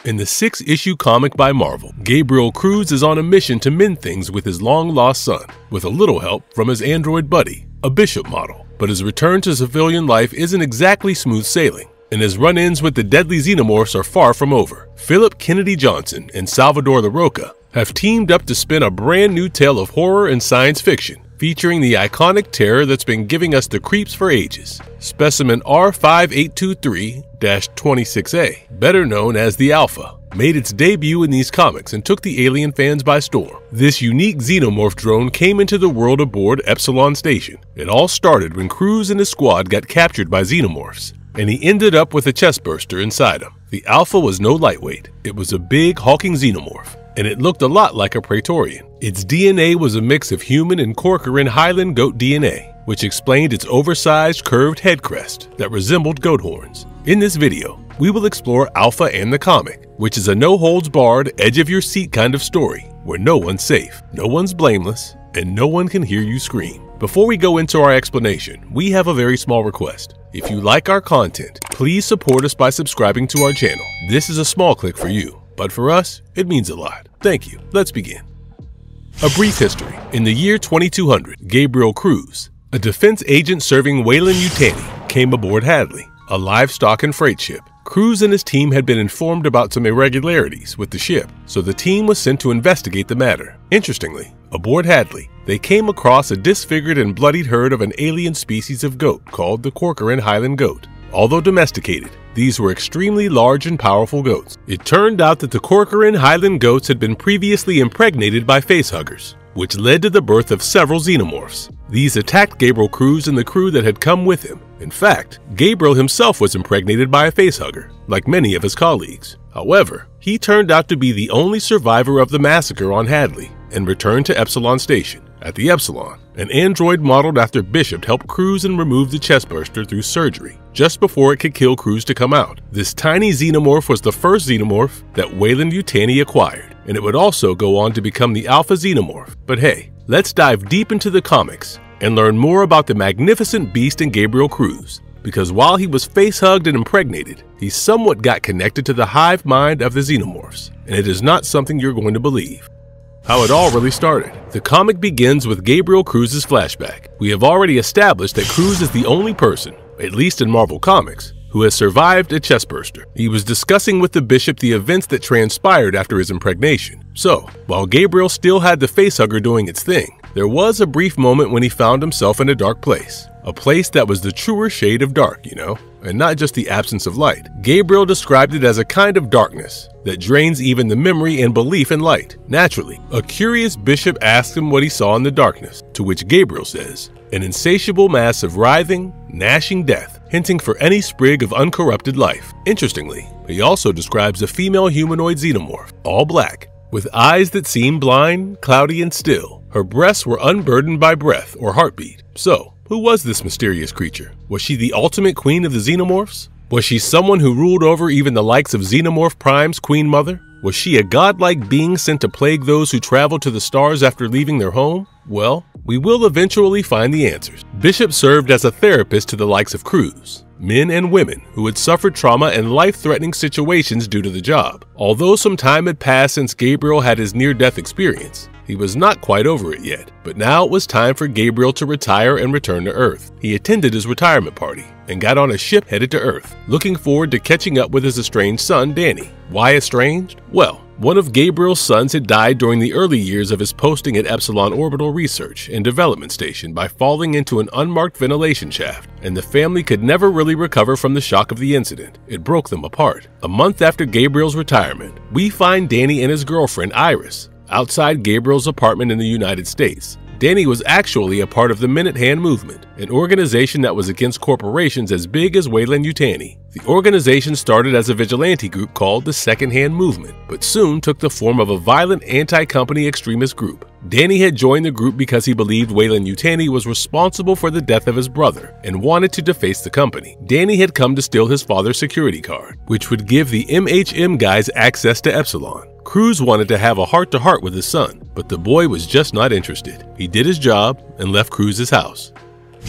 In the 6-issue comic by Marvel, Gabriel Cruz is on a mission to mend things with his long-lost son, with a little help from his android buddy, a Bishop model. But his return to civilian life isn't exactly smooth sailing, and his run-ins with the deadly Xenomorphs are far from over. Philip Kennedy Johnson and Salvador Larroca have teamed up to spin a brand new tale of horror and science fiction, featuring the iconic terror that's been giving us the creeps for ages. Specimen R5823-26A, better known as the Alpha, made its debut in these comics and took the Alien fans by storm. This unique Xenomorph drone came into the world aboard Epsilon Station. It all started when Cruz and his squad got captured by Xenomorphs, and he ended up with a chestburster inside him. The Alpha was no lightweight. It was a big, hulking Xenomorph, and it looked a lot like a Praetorian. Its DNA was a mix of human and Corcoran Highland goat DNA, which explained its oversized, curved head crest that resembled goat horns. In this video, we will explore Alpha and the comic, which is a no-holds-barred, edge-of-your-seat kind of story, where no one's safe, no one's blameless, and no one can hear you scream. Before we go into our explanation, we have a very small request. If you like our content, please support us by subscribing to our channel. This is a small click for you, but for us, it means a lot. Thank you. Let's begin. A brief history. In the year 2200, Gabriel Cruz, a defense agent serving Weyland-Yutani, came aboard Hadley, a livestock and freight ship. Cruz and his team had been informed about some irregularities with the ship, so the team was sent to investigate the matter. Interestingly, aboard Hadley, they came across a disfigured and bloodied herd of an alien species of goat called the Corcoran Highland goat. Although domesticated, these were extremely large and powerful goats. It turned out that the Corcoran Highland goats had been previously impregnated by facehuggers, which led to the birth of several Xenomorphs. These attacked Gabriel Cruz and the crew that had come with him. In fact, Gabriel himself was impregnated by a facehugger, like many of his colleagues. However, he turned out to be the only survivor of the massacre on Hadley and returned to Epsilon Station. At the Epsilon, an android modeled after Bishop helped Cruz and remove the chestburster through surgery, just before it could kill Cruz to come out. This tiny Xenomorph was the first Xenomorph that Weyland-Yutani acquired, and it would also go on to become the Alpha Xenomorph. But hey, let's dive deep into the comics and learn more about the magnificent beast in Gabriel Cruz, because while he was face-hugged and impregnated, he somewhat got connected to the hive mind of the Xenomorphs, and it is not something you're going to believe. How it all really started. The comic begins with Gabriel Cruz's flashback. We have already established that Cruz is the only person, at least in Marvel Comics, who has survived a chestburster. He was discussing with the Bishop the events that transpired after his impregnation. So, while Gabriel still had the facehugger doing its thing, there was a brief moment when he found himself in a dark place. A place that was the truer shade of dark, and not just the absence of light. Gabriel described it as a kind of darkness that drains even the memory and belief in light. Naturally, a curious Bishop asked him what he saw in the darkness, to which Gabriel says, an insatiable mass of writhing, gnashing death, hinting for any sprig of uncorrupted life. Interestingly, he also describes a female humanoid Xenomorph, all black, with eyes that seemed blind, cloudy, and still. Her breasts were unburdened by breath or heartbeat. So, who was this mysterious creature? Was she the ultimate queen of the Xenomorphs? Was she someone who ruled over even the likes of Xenomorph Prime's Queen Mother? Was she a godlike being sent to plague those who traveled to the stars after leaving their home? Well, we will eventually find the answers. Bishop served as a therapist to the likes of Cruz, men and women who had suffered trauma and life-threatening situations due to the job. Although some time had passed since Gabriel had his near-death experience, he was not quite over it yet, but now it was time for Gabriel to retire and return to Earth. He attended his retirement party and got on a ship headed to Earth, looking forward to catching up with his estranged son, Danny. Why estranged? Well, one of Gabriel's sons had died during the early years of his posting at Epsilon Orbital Research and Development Station by falling into an unmarked ventilation shaft, and the family could never really recover from the shock of the incident. It broke them apart. A month after Gabriel's retirement, we find Danny and his girlfriend, Iris, outside Gabriel's apartment in the United States. Danny was actually a part of the Minute Hand movement, an organization that was against corporations as big as Weyland-Yutani. The organization started as a vigilante group called the Second Hand Movement, but soon took the form of a violent anti-company extremist group. Danny had joined the group because he believed Weyland-Yutani was responsible for the death of his brother and wanted to deface the company. Danny had come to steal his father's security card, which would give the MHM guys access to Epsilon. Cruz wanted to have a heart-to-heart with his son, but the boy was just not interested. He did his job and left Cruz's house.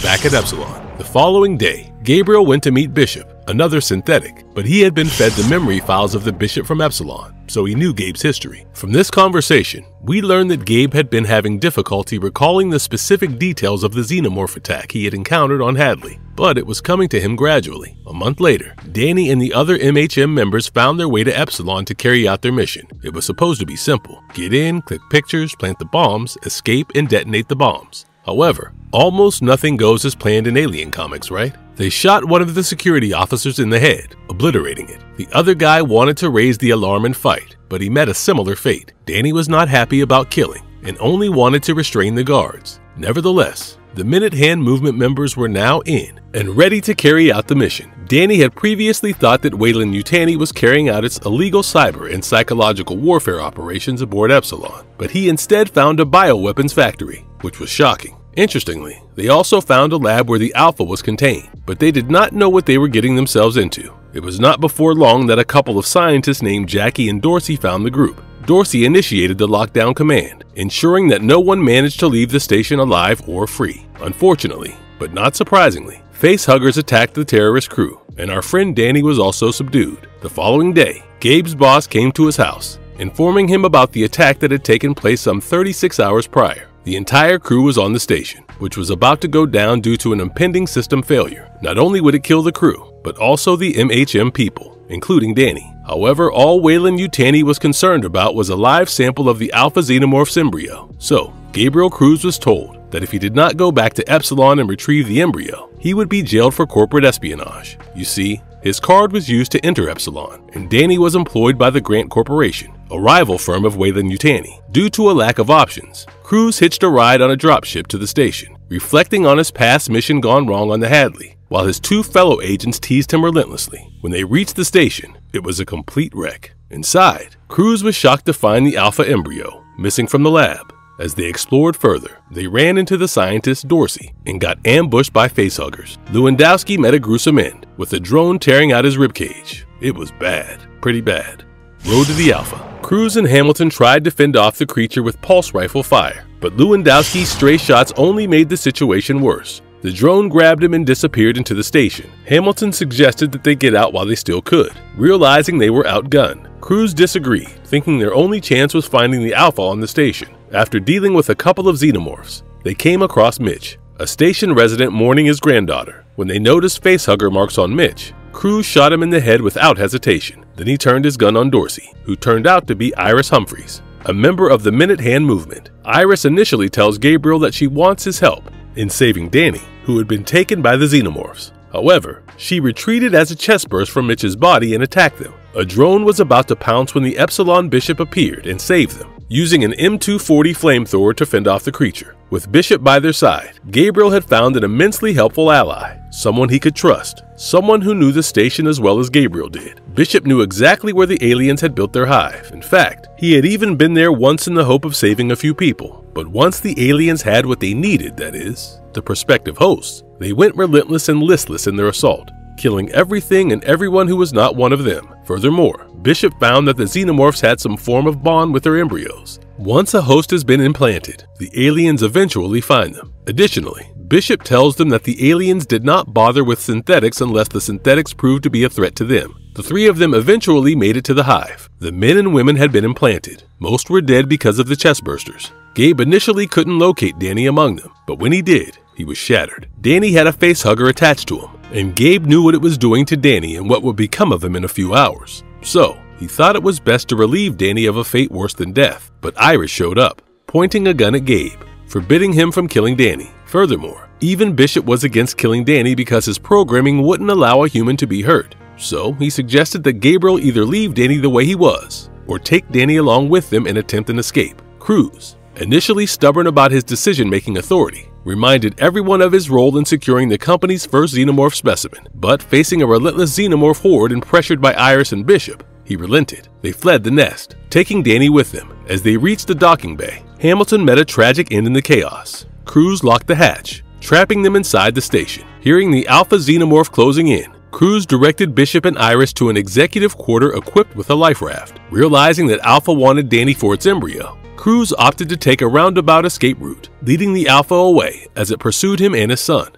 back at Epsilon. The following day, Gabriel went to meet Bishop, another synthetic, but he had been fed the memory files of the Bishop from Epsilon, so he knew Gabe's history. From this conversation, we learned that Gabe had been having difficulty recalling the specific details of the Xenomorph attack he had encountered on Hadley, but it was coming to him gradually. A month later, Danny and the other MHM members found their way to Epsilon to carry out their mission. It was supposed to be simple. Get in, click pictures, plant the bombs, escape, and detonate the bombs. However, almost nothing goes as planned in Alien comics, right? They shot one of the security officers in the head, obliterating it. The other guy wanted to raise the alarm and fight, but he met a similar fate. Danny was not happy about killing and only wanted to restrain the guards. Nevertheless, the Minute Hand Movement members were now in and ready to carry out the mission. Danny had previously thought that Weyland-Yutani was carrying out its illegal cyber and psychological warfare operations aboard Epsilon, but he instead found a bioweapons factory, which was shocking. Interestingly, they also found a lab where the Alpha was contained, but they did not know what they were getting themselves into. It was not before long that a couple of scientists named Jackie and Dorsey found the group. Dorsey initiated the lockdown command, ensuring that no one managed to leave the station alive or free. Unfortunately, but not surprisingly, facehuggers attacked the terrorist crew, and our friend Danny was also subdued. The following day, Gabe's boss came to his house, informing him about the attack that had taken place some 36 hours prior. The entire crew was on the station, which was about to go down due to an impending system failure. Not only would it kill the crew, but also the MHM people, including Danny. However, all Weyland-Yutani was concerned about was a live sample of the Alpha Xenomorph's embryo. So, Gabriel Cruz was told that if he did not go back to Epsilon and retrieve the embryo, he would be jailed for corporate espionage. You see, his card was used to enter Epsilon, and Danny was employed by the Grant Corporation, a rival firm of Weyland-Yutani. Due to a lack of options, Cruz hitched a ride on a dropship to the station, reflecting on his past mission gone wrong on the Hadley, while his two fellow agents teased him relentlessly. When they reached the station, it was a complete wreck. Inside, Cruz was shocked to find the Alpha embryo, missing from the lab. As they explored further, they ran into the scientist Dorsey and got ambushed by facehuggers. Lewandowski met a gruesome end, with a drone tearing out his ribcage. It was bad, pretty bad. Road to the Alpha. Cruz and Hamilton tried to fend off the creature with pulse rifle fire, but Lewandowski's stray shots only made the situation worse. The drone grabbed him and disappeared into the station. Hamilton suggested that they get out while they still could, realizing they were outgunned. Cruz disagreed, thinking their only chance was finding the Alpha on the station. After dealing with a couple of xenomorphs, they came across Mitch, a station resident mourning his granddaughter. When they noticed facehugger marks on Mitch, Cruz shot him in the head without hesitation. Then he turned his gun on Dorsey, who turned out to be Iris Humphreys, a member of the Minute Hand Movement. Iris initially tells Gabriel that she wants his help in saving Danny, who had been taken by the xenomorphs. However, she retreated as a chest burst from Mitch's body and attacked them. A drone was about to pounce when the Epsilon Bishop appeared and saved them, using an M240 flamethrower to fend off the creature. With Bishop by their side, Gabriel had found an immensely helpful ally, someone he could trust, someone who knew the station as well as Gabriel did. Bishop knew exactly where the aliens had built their hive. In fact, he had even been there once in the hope of saving a few people. But once the aliens had what they needed, that is, the prospective hosts, they went relentless and listless in their assault, killing everything and everyone who was not one of them. Furthermore, Bishop found that the xenomorphs had some form of bond with their embryos. Once a host has been implanted, the aliens eventually find them. Additionally, Bishop tells them that the aliens did not bother with synthetics unless the synthetics proved to be a threat to them. The three of them eventually made it to the hive. The men and women had been implanted. Most were dead because of the chestbursters. Gabe initially couldn't locate Danny among them, but when he did, he was shattered. Danny had a facehugger attached to him, and Gabe knew what it was doing to Danny and what would become of him in a few hours. So, he thought it was best to relieve Danny of a fate worse than death, but Iris showed up, pointing a gun at Gabe, forbidding him from killing Danny. Furthermore, even Bishop was against killing Danny because his programming wouldn't allow a human to be hurt. So, he suggested that Gabriel either leave Danny the way he was, or take Danny along with them and attempt an escape. Cruz, initially stubborn about his decision-making authority, reminded everyone of his role in securing the company's first xenomorph specimen. But facing a relentless xenomorph horde and pressured by Iris and Bishop, he relented. They fled the nest, taking Danny with them. As they reached the docking bay, Hamilton met a tragic end in the chaos. Cruz locked the hatch, trapping them inside the station. Hearing the Alpha Xenomorph closing in, Cruz directed Bishop and Iris to an executive quarter equipped with a life raft. Realizing that Alpha wanted Danny for its embryo, Cruz opted to take a roundabout escape route, leading the Alpha away as it pursued him and his son.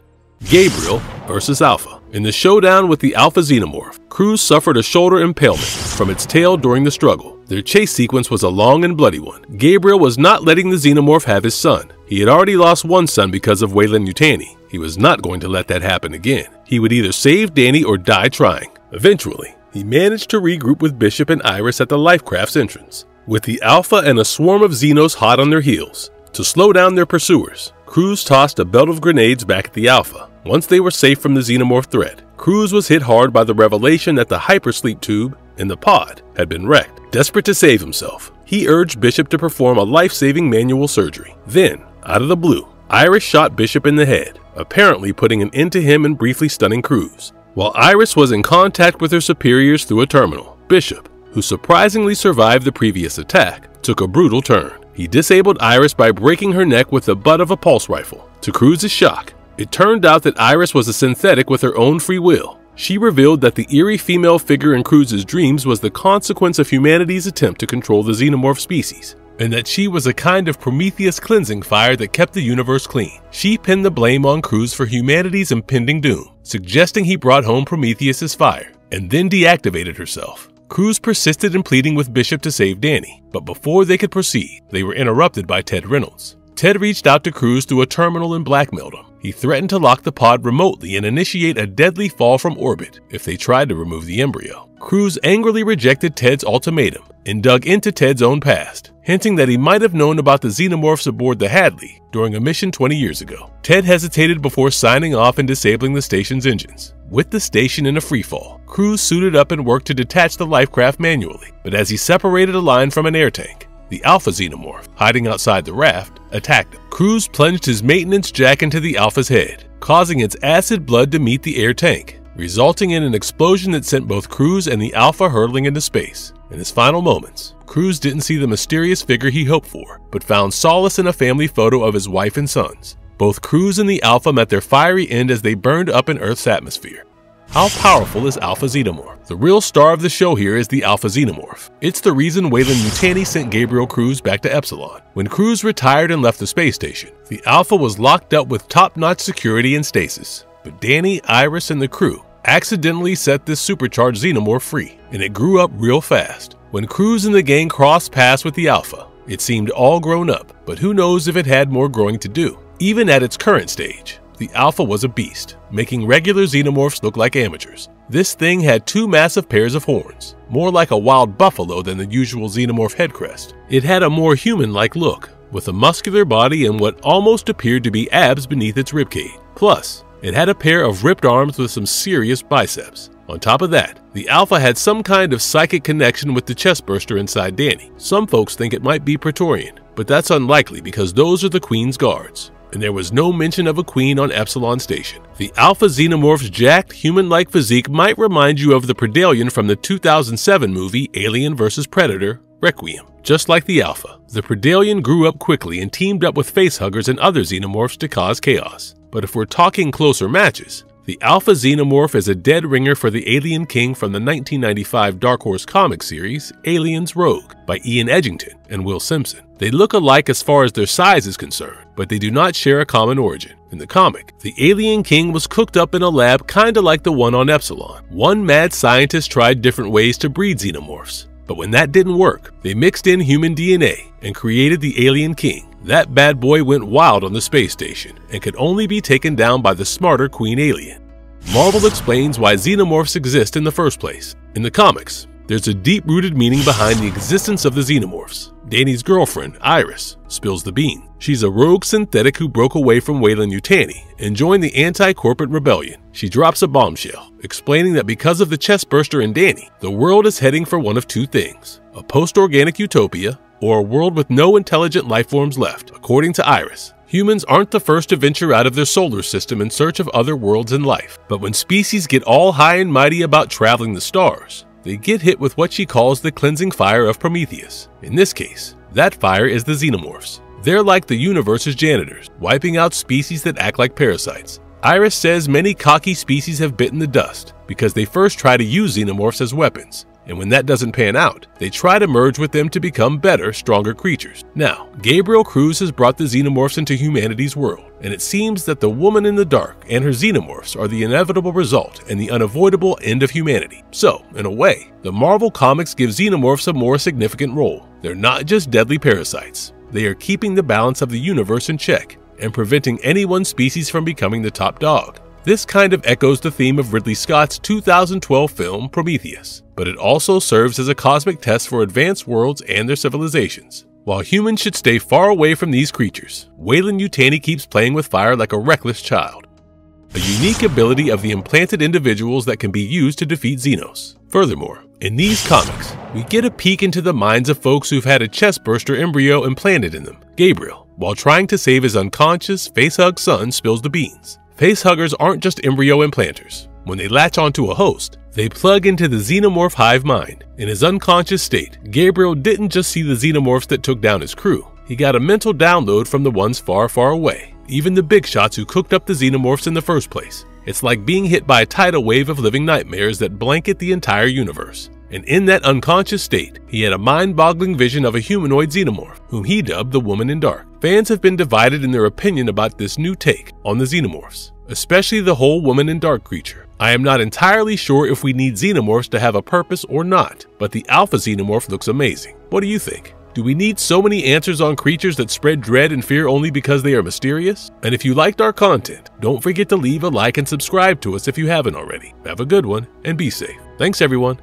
Gabriel versus Alpha. In the showdown with the Alpha Xenomorph, Cruz suffered a shoulder impalement from its tail during the struggle. Their chase sequence was a long and bloody one. Gabriel was not letting the Xenomorph have his son. He had already lost one son because of Weyland-Yutani. He was not going to let that happen again. He would either save Danny or die trying. Eventually, he managed to regroup with Bishop and Iris at the Lifecraft's entrance. With the Alpha and a swarm of Xenos hot on their heels, to slow down their pursuers, Cruz tossed a belt of grenades back at the Alpha. Once they were safe from the Xenomorph threat, Cruz was hit hard by the revelation that the hypersleep tube in the pod had been wrecked. Desperate to save himself, he urged Bishop to perform a life-saving manual surgery. Then, out of the blue, Iris shot Bishop in the head, apparently putting an end to him and briefly stunning Cruz. While Iris was in contact with her superiors through a terminal, Bishop, who surprisingly survived the previous attack, took a brutal turn. He disabled Iris by breaking her neck with the butt of a pulse rifle. To Cruz's shock, it turned out that Iris was a synthetic with her own free will. She revealed that the eerie female figure in Cruz's dreams was the consequence of humanity's attempt to control the Xenomorph species, and that she was a kind of Prometheus cleansing fire that kept the universe clean. She pinned the blame on Cruz for humanity's impending doom, suggesting he brought home Prometheus's fire, and then deactivated herself. Cruz persisted in pleading with Bishop to save Danny, but before they could proceed, they were interrupted by Ted Reynolds. Ted reached out to Cruz through a terminal and blackmailed him. He threatened to lock the pod remotely and initiate a deadly fall from orbit if they tried to remove the embryo. Cruz angrily rejected Ted's ultimatum and dug into Ted's own past, hinting that he might have known about the Xenomorphs aboard the Hadley during a mission 20 years ago. Ted hesitated before signing off and disabling the station's engines. With the station in a freefall, Cruz suited up and worked to detach the Lifecraft manually, but as he separated a line from an air tank, the Alpha Xenomorph, hiding outside the raft, attacked him. Cruz plunged his maintenance jack into the Alpha's head, causing its acid blood to meet the air tank, resulting in an explosion that sent both Cruz and the Alpha hurtling into space. In his final moments, Cruz didn't see the mysterious figure he hoped for, but found solace in a family photo of his wife and sons. Both Cruz and the Alpha met their fiery end as they burned up in Earth's atmosphere. How powerful is Alpha Xenomorph? The real star of the show here is the Alpha Xenomorph. It's the reason Weyland-Yutani sent Gabriel Cruz back to Epsilon. When Cruz retired and left the space station, the Alpha was locked up with top-notch security and stasis. But Danny, Iris, and the crew accidentally set this supercharged Xenomorph free, and it grew up real fast. When Cruz and the gang crossed paths with the Alpha, it seemed all grown up, but who knows if it had more growing to do. Even at its current stage, the Alpha was a beast, making regular Xenomorphs look like amateurs. This thing had two massive pairs of horns, more like a wild buffalo than the usual Xenomorph head crest. It had a more human-like look, with a muscular body and what almost appeared to be abs beneath its ribcage. Plus, it had a pair of ripped arms with some serious biceps. On top of that, the Alpha had some kind of psychic connection with the chestburster inside Danny. Some folks think it might be Praetorian, but that's unlikely because those are the Queen's guards. And there was no mention of a queen on Epsilon Station. The Alpha Xenomorph's jacked, human-like physique might remind you of the Predalien from the 2007 movie Alien vs. Predator: Requiem. Just like the Alpha, the Predalien grew up quickly and teamed up with facehuggers and other Xenomorphs to cause chaos. But if we're talking closer matches, the Alpha Xenomorph is a dead ringer for the Alien King from the 1995 Dark Horse comic series Aliens Rogue by Ian Edgington and Will Simpson. They look alike as far as their size is concerned, but they do not share a common origin. In the comic, the Alien King was cooked up in a lab kinda like the one on Epsilon. One mad scientist tried different ways to breed Xenomorphs, but when that didn't work, they mixed in human DNA and created the Alien King. That bad boy went wild on the space station and could only be taken down by the smarter Queen Alien. Marvel explains why Xenomorphs exist in the first place. In the comics, there's a deep-rooted meaning behind the existence of the Xenomorphs. Danny's girlfriend, Iris, spills the bean. She's a rogue synthetic who broke away from Weyland-Yutani and joined the anti-corporate rebellion. She drops a bombshell, explaining that because of the chestburster in Danny, the world is heading for one of two things: a post-organic utopia or a world with no intelligent lifeforms left. According to Iris, humans aren't the first to venture out of their solar system in search of other worlds and life. But when species get all high and mighty about traveling the stars, they get hit with what she calls the cleansing fire of Prometheus. In this case, that fire is the Xenomorphs. They're like the universe's janitors, wiping out species that act like parasites. Iris says many cocky species have bitten the dust because they first try to use Xenomorphs as weapons. and when that doesn't pan out, they try to merge with them to become better, stronger creatures. Now, Gabriel Cruz has brought the Xenomorphs into humanity's world, and it seems that the woman in the dark and her Xenomorphs are the inevitable result and the unavoidable end of humanity. So, in a way, the Marvel Comics give Xenomorphs a more significant role. They're not just deadly parasites. They are keeping the balance of the universe in check and preventing any one species from becoming the top dog. This kind of echoes the theme of Ridley Scott's 2012 film Prometheus, but it also serves as a cosmic test for advanced worlds and their civilizations. While humans should stay far away from these creatures, Weyland-Yutani keeps playing with fire like a reckless child. A unique ability of the implanted individuals that can be used to defeat Xenos. Furthermore, in these comics, we get a peek into the minds of folks who've had a chestburster embryo implanted in them. Gabriel, while trying to save his unconscious, facehug son, spills the beans. Facehuggers aren't just embryo implanters. When they latch onto a host, they plug into the Xenomorph hive mind. In his unconscious state, Gabriel didn't just see the Xenomorphs that took down his crew. He got a mental download from the ones far, far away. Even the big shots who cooked up the Xenomorphs in the first place. It's like being hit by a tidal wave of living nightmares that blanket the entire universe. And in that unconscious state, he had a mind-boggling vision of a humanoid Xenomorph, whom he dubbed the Woman in Dark. Fans have been divided in their opinion about this new take on the Xenomorphs, especially the whole Woman in Dark creature. I am not entirely sure if we need Xenomorphs to have a purpose or not, but the Alpha Xenomorph looks amazing. What do you think? Do we need so many answers on creatures that spread dread and fear only because they are mysterious? And if you liked our content, don't forget to leave a like and subscribe to us if you haven't already. Have a good one and be safe. Thanks everyone.